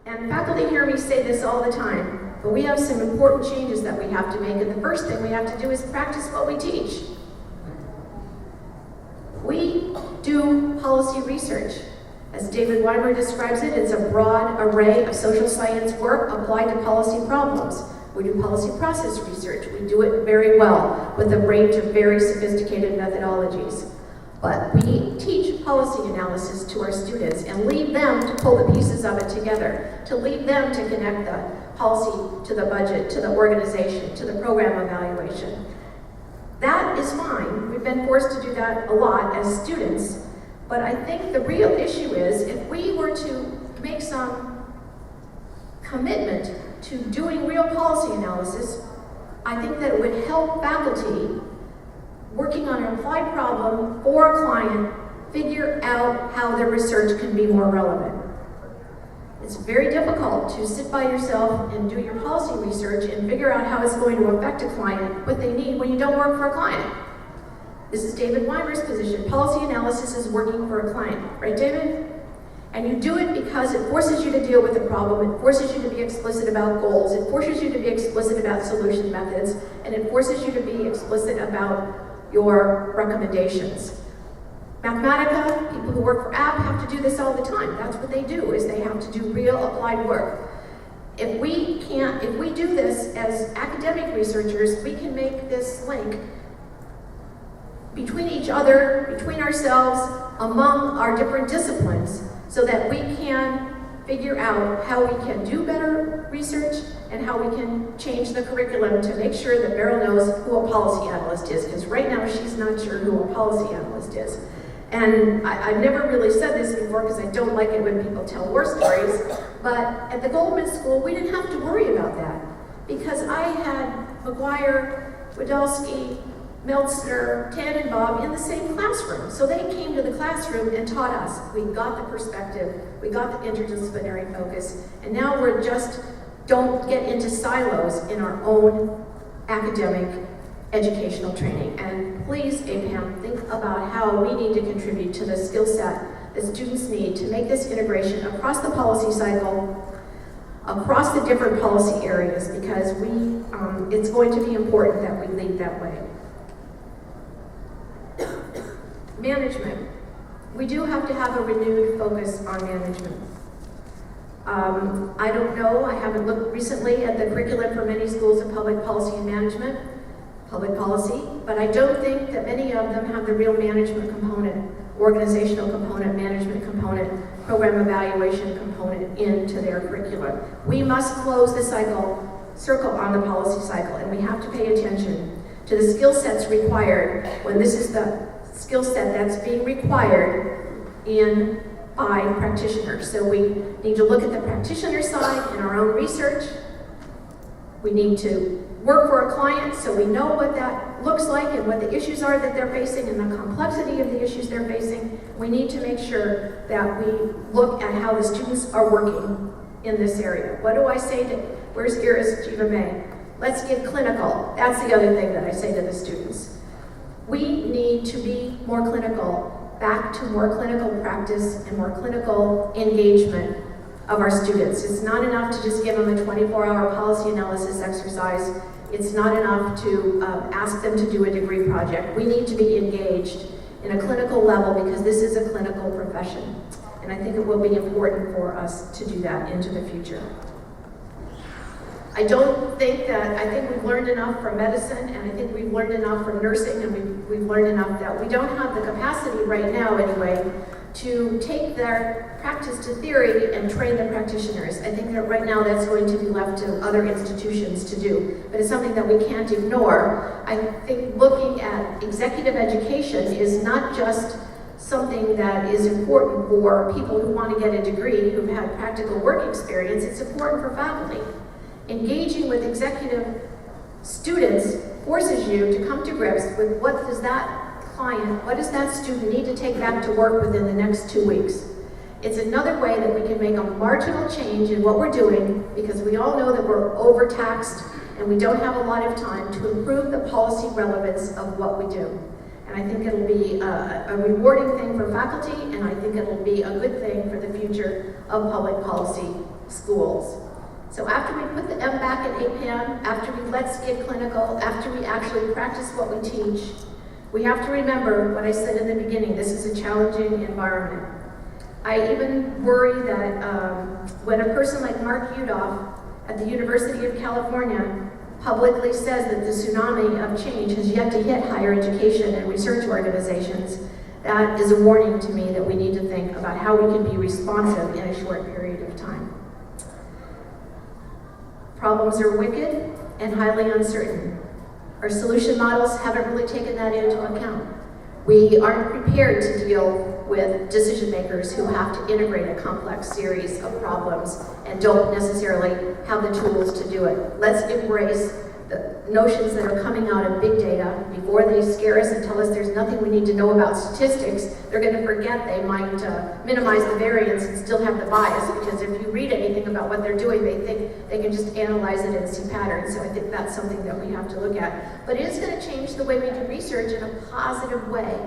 And faculty hear me say this all the time, but we have some important changes that we have to make, and the first thing we have to do is practice what we teach. We do policy research. As David Weimer describes it, it's a broad array of social science work applied to policy problems. We do policy process research. We do it very well with a range of very sophisticated methodologies. But we teach policy analysis to our students and leave them to pull the pieces of it together, to leave them to connect the policy to the budget, to the organization, to the program evaluation. That is fine. We've been forced to do that a lot as students. But I think the real issue is if we were to make some commitment to doing real policy analysis, I think that it would help faculty working on an applied problem for a client figure out how their research can be more relevant. It's very difficult to sit by yourself and do your policy research and figure out how it's going to affect a client, what they need when you don't work for a client. This is David Weimer's position. Policy analysis is working for a client, right, David? And you do it because it forces you to deal with the problem, it forces you to be explicit about goals, it forces you to be explicit about solution methods, and it forces you to be explicit about your recommendations. Mathematica, people who work for APP have to do this all the time. That's what they do, is they have to do real applied work. If we do this as academic researchers, we can make this link between each other, between ourselves, among our different disciplines, so that we can figure out how we can do better research and how we can change the curriculum to make sure that Beryl knows who a policy analyst is, because right now she's not sure who a policy analyst is. And I've never really said this before because I don't like it when people tell war stories, but at the Goldman School, we didn't have to worry about that because I had McGuire, Wadowski, Meltzner, Tannenbaum in the same classroom. So they came to the classroom and taught us. We got the perspective, we got the interdisciplinary focus, and now we're just don't get into silos in our own academic educational training. And please, APPAM, think about how we need to contribute to the skill set that students need to make this integration across the policy cycle, across the different policy areas, because it's going to be important that we lead that way. Management. We do have to have a renewed focus on management. I don't know, I haven't looked recently at the curriculum for many schools of public policy and management, public policy, but I don't think that many of them have the real management component, organizational component, management component, program evaluation component into their curriculum. We must close the circle on the policy cycle, and we have to pay attention to the skill sets required when this is the skill set that's being required by practitioners. So we need to look at the practitioner side in our own research. We need to work for a client so we know what that looks like and what the issues are that they're facing and the complexity of the issues they're facing. We need to make sure that we look at how the students are working in this area. What do I say to, where's Iris Jiva May? Let's get clinical. That's the other thing that I say to the students. We need to be more clinical, back to more clinical practice and more clinical engagement of our students. It's not enough to just give them a 24-hour policy analysis exercise. It's not enough to ask them to do a degree project. We need to be engaged in a clinical level because this is a clinical profession. And I think it will be important for us to do that into the future. I think we've learned enough from medicine, and I think we've learned enough from nursing, and we've learned enough that we don't have the capacity right now anyway to take their practice to theory and train the practitioners. I think that right now that's going to be left to other institutions to do, but it's something that we can't ignore. I think looking at executive education is not just something that is important for people who want to get a degree, who've had practical work experience. It's important for faculty. Engaging with executive students forces you to come to grips with what does that student need to take back to work within the next 2 weeks. It's another way that we can make a marginal change in what we're doing, because we all know that we're overtaxed and we don't have a lot of time to improve the policy relevance of what we do. And I think it'll be a rewarding thing for faculty, and I think it'll be a good thing for the future of public policy schools. So after we put the M back in APPAM, after we let's get clinical, after we actually practice what we teach, we have to remember what I said in the beginning, this is a challenging environment. I even worry that when a person like Mark Udoff at the University of California publicly says that the tsunami of change has yet to hit higher education and research organizations, that is a warning to me that we need to think about how we can be responsive in a short period of time. Problems are wicked and highly uncertain. Our solution models haven't really taken that into account. We aren't prepared to deal with decision makers who have to integrate a complex series of problems and don't necessarily have the tools to do it. Let's embrace the notions that are coming out of big data before they scare us and tell us there's nothing we need to know about statistics. They're going to forget they might minimize the variance and still have the bias, because if you read anything about what they're doing, they think they can just analyze it and see patterns. So I think that's something that we have to look at. But it is going to change the way we do research in a positive way.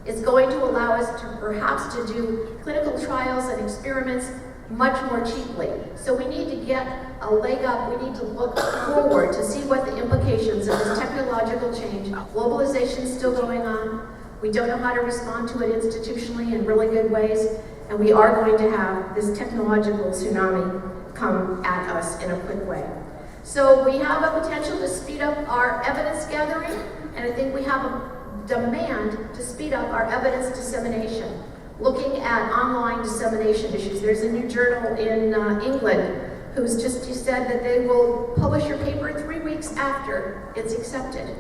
It's going to allow us to perhaps to do clinical trials and experiments much more cheaply. So we need to get a leg up. We need to look forward to see what the implications of this technological change. Globalization is still going on. We don't know how to respond to it institutionally in really good ways. And we are going to have this technological tsunami come at us in a quick way. So we have a potential to speed up our evidence gathering, and I think we have a demand to speed up our evidence dissemination. Looking at online dissemination issues, there's a new journal in England who said that they will publish your paper 3 weeks after it's accepted.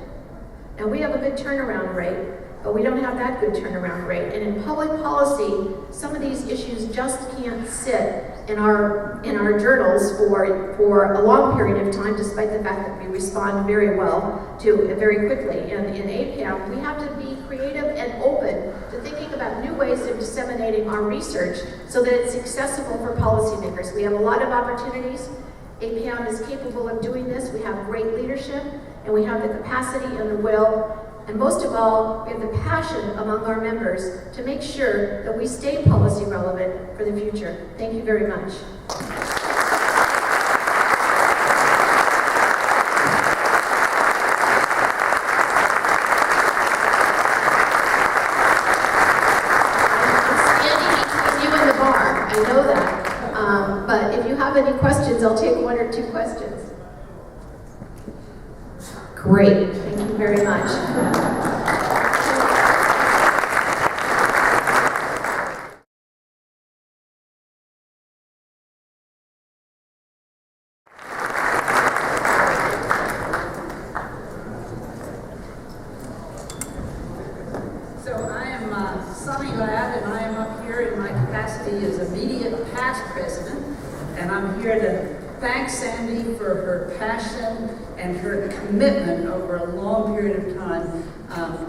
Now we have a good turnaround rate, but we don't have that good turnaround rate. And in public policy, some of these issues just can't sit in our journals for a long period of time, despite the fact that we respond very well to it very quickly. And in APPAM, we have to be creative and open to thinking about new ways of disseminating our research so that it's accessible for policymakers. We have a lot of opportunities. APPAM is capable of doing this. We have great leadership, and we have the capacity and the will. And most of all, we have the passion among our members to make sure that we stay policy relevant for the future. Thank you very much. I know that, but if you have any questions, I'll take 1 or 2 questions. Great, thank you very much. So I am Sunny Ladd, and I am up here in my capacity as immediate past president, and I'm here to thank Sandy for her passion and her commitment over a long period of time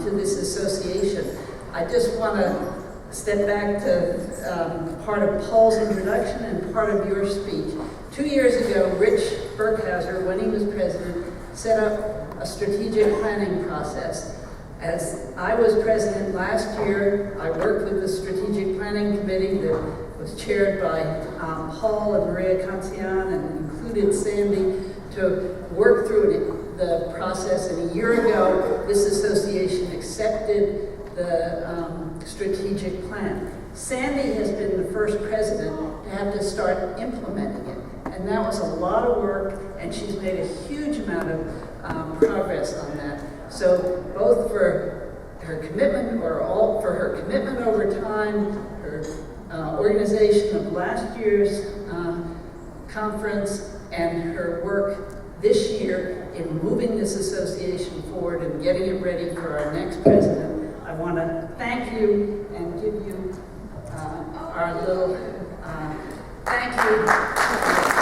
to this association. I just want to step back to part of Paul's introduction and part of your speech. 2 years ago, Rich Burkhauser, when he was president, set up a strategic planning process. As I was president last year, I worked with the Strategic Planning Committee that was chaired by Paul and Maria Cancian and included Sandy to work through the process. And a year ago, this association accepted the strategic plan. Sandy has been the first president to have to start implementing it. And that was a lot of work, and she's made a huge amount of progress on that. So both for her commitment, for her commitment over time, her organization of last year's conference, and her work this year in moving this association forward and getting it ready for our next president, I want to thank you and give you our little thank you.